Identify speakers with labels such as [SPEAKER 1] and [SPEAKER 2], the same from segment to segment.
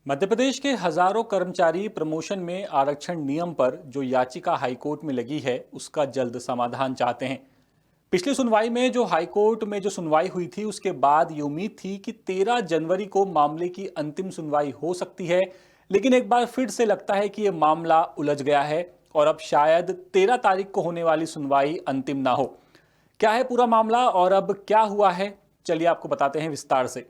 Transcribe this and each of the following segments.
[SPEAKER 1] मध्य प्रदेश के हजारों कर्मचारी प्रमोशन में आरक्षण नियम पर जो याचिका हाईकोर्ट में लगी है उसका जल्द समाधान चाहते हैं। पिछली सुनवाई में जो हाईकोर्ट में जो सुनवाई हुई थी उसके बाद ये उम्मीद थी कि 13 जनवरी को मामले की अंतिम सुनवाई हो सकती है, लेकिन एक बार फिर से लगता है कि ये मामला उलझ गया है और अब शायद 13 तारीख को होने वाली सुनवाई अंतिम ना हो। क्या है पूरा मामला और अब क्या हुआ है, चलिए आपको बताते हैं विस्तार से।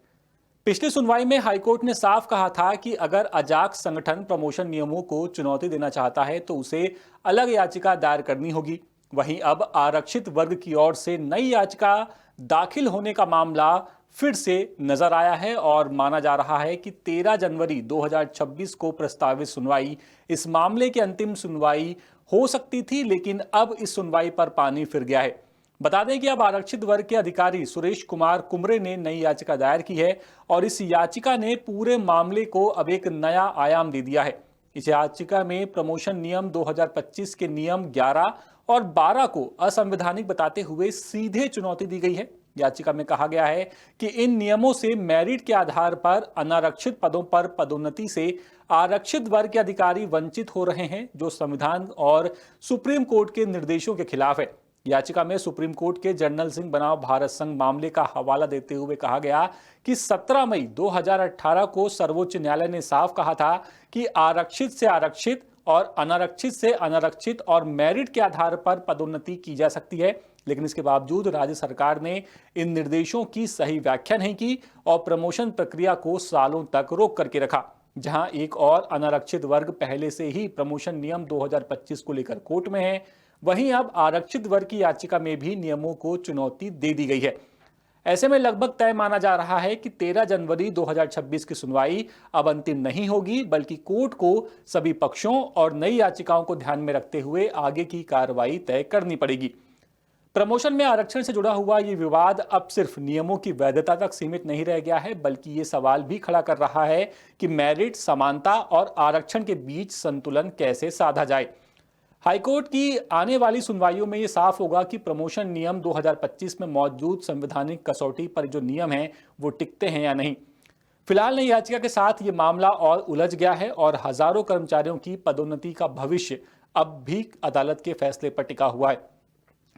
[SPEAKER 1] पिछली सुनवाई में हाईकोर्ट ने साफ कहा था कि अगर अजाक्स संगठन प्रमोशन नियमों को चुनौती देना चाहता है तो उसे अलग याचिका दायर करनी होगी। वहीं अब आरक्षित वर्ग की ओर से नई याचिका दाखिल होने का मामला फिर से नजर आया है और माना जा रहा है कि 13 जनवरी 2026 को प्रस्तावित सुनवाई इस मामले की अंतिम सुनवाई हो सकती थी, लेकिन अब इस सुनवाई पर पानी फिर गया है। बता दें कि अब आरक्षित वर्ग के अधिकारी सुरेश कुमार कुमरे ने नई याचिका दायर की है और इस याचिका ने पूरे मामले को अब एक नया आयाम दे दिया है। इस याचिका में प्रमोशन नियम 2025 के नियम 11 और 12 को असंवैधानिक बताते हुए सीधे चुनौती दी गई है। याचिका में कहा गया है कि इन नियमों से मेरिट के आधार पर अनारक्षित पदों पर पदोन्नति से आरक्षित वर्ग के अधिकारी वंचित हो रहे हैं, जो संविधान और सुप्रीम कोर्ट के निर्देशों के खिलाफ है। याचिका में सुप्रीम कोर्ट के जर्नल सिंह बनाम भारत संघ मामले का हवाला देते हुए कहा गया कि 17 मई 2018 को सर्वोच्च न्यायालय ने साफ कहा था कि आरक्षित से आरक्षित और अनारक्षित से अनारक्षित और मेरिट के आधार पर पदोन्नति की जा सकती है, लेकिन इसके बावजूद राज्य सरकार ने इन निर्देशों की सही व्याख्या नहीं की और प्रमोशन प्रक्रिया को सालों तक रोक करके रखा। जहां एक और अनारक्षित वर्ग पहले से ही प्रमोशन नियम 2025 को लेकर कोर्ट में है, वहीं अब आरक्षित वर्ग की याचिका में भी नियमों को चुनौती दे दी गई है। ऐसे में लगभग तय माना जा रहा है कि 13 जनवरी 2026 की सुनवाई अब अंतिम नहीं होगी, बल्कि कोर्ट को सभी पक्षों और नई याचिकाओं को ध्यान में रखते हुए आगे की कार्रवाई तय करनी पड़ेगी। प्रमोशन में आरक्षण से जुड़ा हुआ ये विवाद अब सिर्फ नियमों की वैधता तक सीमित नहीं रह गया है, बल्कि ये सवाल भी खड़ा कर रहा है कि मेरिट, समानता और आरक्षण के बीच संतुलन कैसे साधा जाए। हाईकोर्ट की आने वाली सुनवाइयों में यह साफ होगा कि प्रमोशन नियम 2025 में मौजूद संवैधानिक कसौटी पर जो नियम हैं वो टिकते हैं या नहीं। फिलहाल नई याचिका के साथ ये मामला और उलझ गया है और हजारों कर्मचारियों की पदोन्नति का भविष्य अब भी अदालत के फैसले पर टिका हुआ है।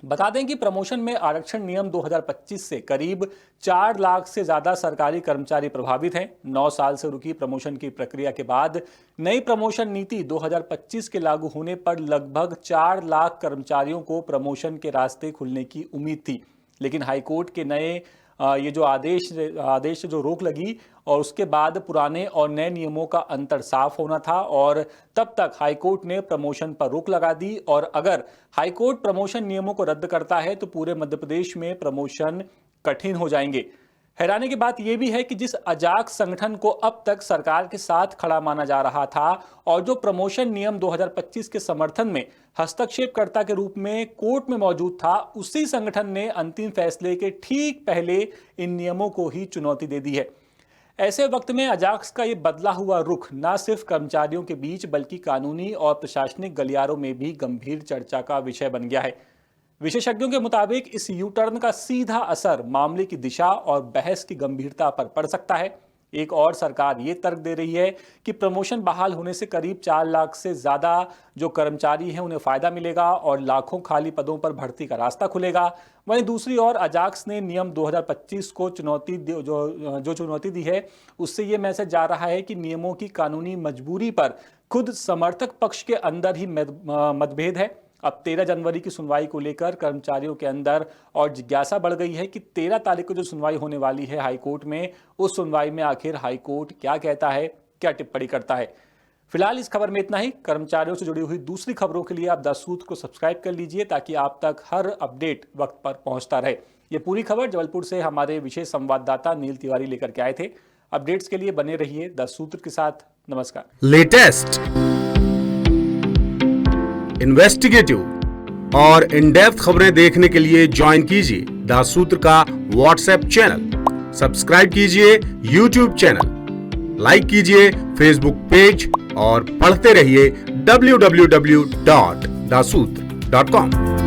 [SPEAKER 1] बता दें कि प्रमोशन में आरक्षण नियम 2025 से करीब 4 लाख से ज्यादा सरकारी कर्मचारी प्रभावित हैं। 9 साल से रुकी प्रमोशन की प्रक्रिया के बाद नई प्रमोशन नीति 2025 के लागू होने पर लगभग 4 लाख कर्मचारियों को प्रमोशन के रास्ते खुलने की उम्मीद थी, लेकिन हाईकोर्ट के नए ये जो आदेश जो रोक लगी और उसके बाद पुराने और नए नियमों का अंतर साफ होना था और तब तक हाईकोर्ट ने प्रमोशन पर रोक लगा दी। और अगर हाईकोर्ट प्रमोशन नियमों को रद्द करता है तो पूरे मध्य प्रदेश में प्रमोशन कठिन हो जाएंगे। हैरानी की बात यह भी है कि जिस अजाक्स संगठन को अब तक सरकार के साथ खड़ा माना जा रहा था और जो प्रमोशन नियम 2025 के समर्थन में हस्तक्षेपकर्ता के रूप में कोर्ट में मौजूद था, उसी संगठन ने अंतिम फैसले के ठीक पहले इन नियमों को ही चुनौती दे दी है। ऐसे वक्त में अजाक्स का ये बदला हुआ रुख न सिर्फ कर्मचारियों के बीच बल्कि कानूनी और प्रशासनिक गलियारों में भी गंभीर चर्चा का विषय बन गया है। विशेषज्ञों के मुताबिक इस यू टर्न का सीधा असर मामले की दिशा और बहस की गंभीरता पर पड़ सकता है। एक और सरकार ये तर्क दे रही है कि प्रमोशन बहाल होने से करीब 4 लाख से ज्यादा जो कर्मचारी हैं उन्हें फायदा मिलेगा और लाखों खाली पदों पर भर्ती का रास्ता खुलेगा। वहीं दूसरी ओर अजाक्स ने नियम 2025 को चुनौती दी है, उससे ये मैसेज जा रहा है कि नियमों की कानूनी मजबूरी पर खुद समर्थक पक्ष के अंदर ही मतभेद है। अब 13 जनवरी की सुनवाई को लेकर कर्मचारियों के अंदर और जिज्ञासा बढ़ गई है कि 13 तारीख को जो सुनवाई होने वाली है हाईकोर्ट में, उस सुनवाई में आखिर हाईकोर्ट क्या कहता है, क्या टिप्पणी करता है। फिलहाल इस खबर में इतना ही। कर्मचारियों से जुड़ी हुई दूसरी खबरों के लिए आप द सूत्र को सब्सक्राइब कर लीजिए ताकि आप तक हर अपडेट वक्त पर पहुंचता रहे। ये पूरी खबर जबलपुर से हमारे विशेष संवाददाता नील तिवारी लेकर के आए थे। अपडेट्स के लिए बने रहिए द सूत्र के साथ। नमस्कार।
[SPEAKER 2] लेटेस्ट, इन्वेस्टिगेटिव और इन डेप्थ खबरें देखने के लिए ज्वाइन कीजिए द सूत्र का व्हाट्सएप चैनल, सब्सक्राइब कीजिए यूट्यूब चैनल, लाइक कीजिए फेसबुक पेज और पढ़ते रहिए www.daसूत्र.com।